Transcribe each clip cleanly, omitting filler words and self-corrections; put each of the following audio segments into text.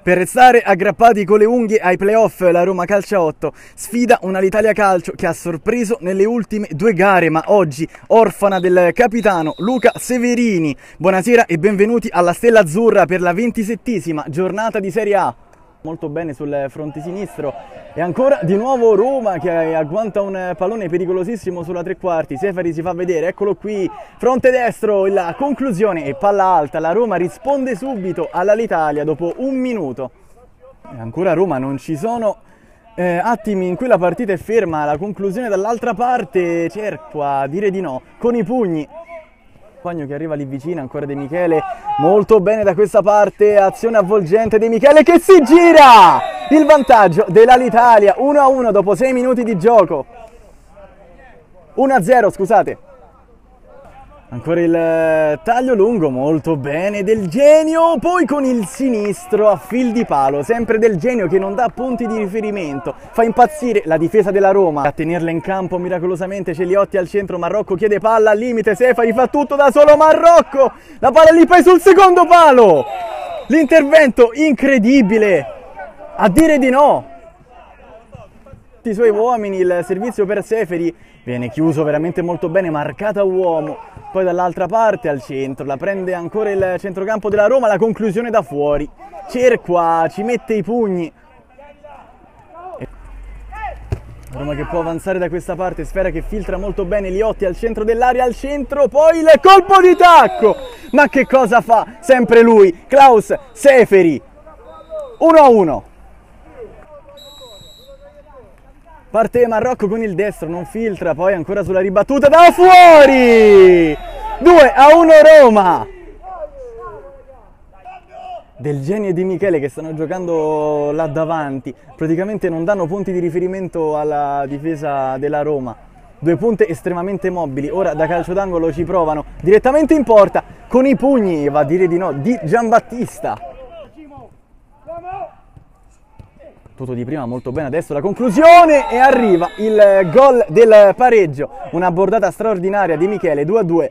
Per restare aggrappati con le unghie ai playoff, la Roma Calcio 8 sfida una Italia Calcio che ha sorpreso nelle ultime 2 gare, ma oggi orfana del capitano Luca Severini. Buonasera e benvenuti alla Stella Azzurra per la 27esima giornata di Serie A. Molto bene sul fronte sinistro e ancora di nuovo Roma che agguanta un pallone pericolosissimo sulla tre quarti. Seferi si fa vedere, eccolo qui, fronte destro, la conclusione e palla alta. La Roma risponde subito all'Alitalia dopo 1 minuto. E ancora Roma, non ci sono attimi in cui la partita è ferma. La conclusione dall'altra parte, cerca a dire di no con i pugni. Che arriva lì vicino, ancora De Michele, molto bene da questa parte, azione avvolgente De Michele che si gira! Il vantaggio dell'Alitalia, 1-1 dopo 6 minuti di gioco. 1-0, scusate. Ancora il taglio lungo, molto bene Del Genio, poi con il sinistro a fil di palo, sempre Del Genio che non dà punti di riferimento, fa impazzire la difesa della Roma. A tenerla in campo miracolosamente Celiotti al centro, Marrocco chiede palla al limite, Sefari fa tutto da solo, Marrocco, la palla lì poi sul secondo palo, l'intervento incredibile, a dire di no. I suoi uomini, il servizio per Seferi viene chiuso veramente molto bene, marcata uomo, poi dall'altra parte al centro, la prende ancora il centrocampo della Roma, la conclusione da fuori, cerca, ci mette i pugni. Roma che può avanzare da questa parte, Sfera che filtra molto bene, Liotti al centro dell'area, al centro, poi il colpo di tacco, ma che cosa fa? Sempre lui, Klaus Seferi, 1-1. Parte Marrocco con il destro, non filtra, poi ancora sulla ribattuta da fuori! 2-1 Roma! Del Genio e Di Michele che stanno giocando là davanti, praticamente non danno punti di riferimento alla difesa della Roma. 2 punte estremamente mobili, ora da calcio d'angolo ci provano, direttamente in porta, con i pugni, va a dire di no, di Giambattista. Tutto di prima molto bene, adesso la conclusione e arriva il gol del pareggio, una bordata straordinaria di Michele, 2-2,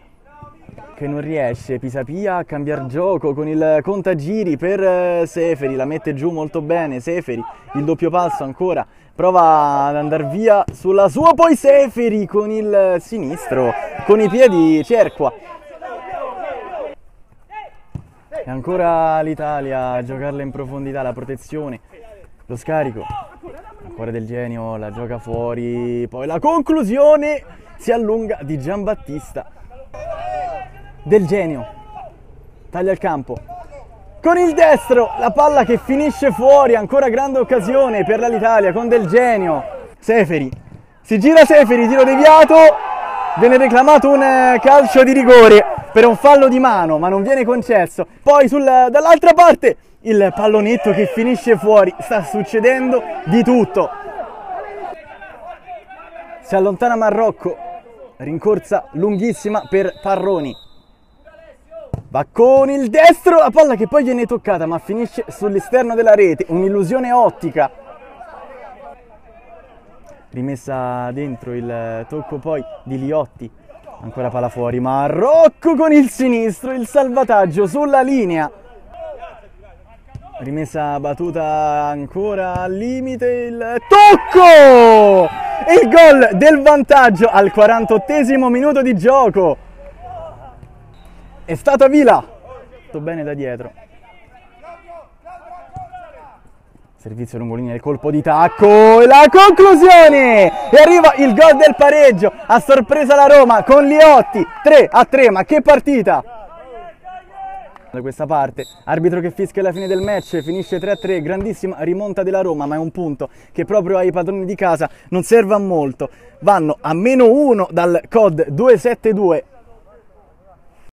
che non riesce Pisapia a cambiare gioco con il contagiri per Seferi, la mette giù molto bene Seferi, il doppio passo ancora, prova ad andare via sulla sua, poi Seferi con il sinistro, con i piedi cerca. E ancora l'Italia a giocarla in profondità, la protezione. Lo scarico, ancora Del Genio, la gioca fuori, poi la conclusione si allunga di Giambattista. Del Genio, taglia il campo, con il destro, la palla che finisce fuori, ancora grande occasione per l'Italia con Del Genio. Seferi, si gira Seferi, tiro deviato, viene reclamato un calcio di rigore per un fallo di mano, ma non viene concesso. Poi dall'altra parte il pallonetto che finisce fuori, sta succedendo di tutto. Si allontana Marrocco, rincorsa lunghissima per Parroni. Va con il destro, la palla che poi viene toccata ma finisce sull'esterno della rete, un'illusione ottica. Rimessa dentro, il tocco poi di Liotti, ancora palla fuori, Marrocco con il sinistro, il salvataggio sulla linea. Rimessa battuta ancora al limite, il tocco! E il gol del vantaggio al 48esimo minuto di gioco. È stata Vila. Tutto bene da dietro. Servizio lungolinea, il colpo di tacco e la conclusione! E arriva il gol del pareggio. A sorpresa la Roma con Liotti. 3-3, ma che partita! Da questa parte, arbitro che fischia la fine del match, finisce 3-3, grandissima rimonta della Roma, ma è un punto che proprio ai padroni di casa non serve a molto. Vanno a -1 dal COD 272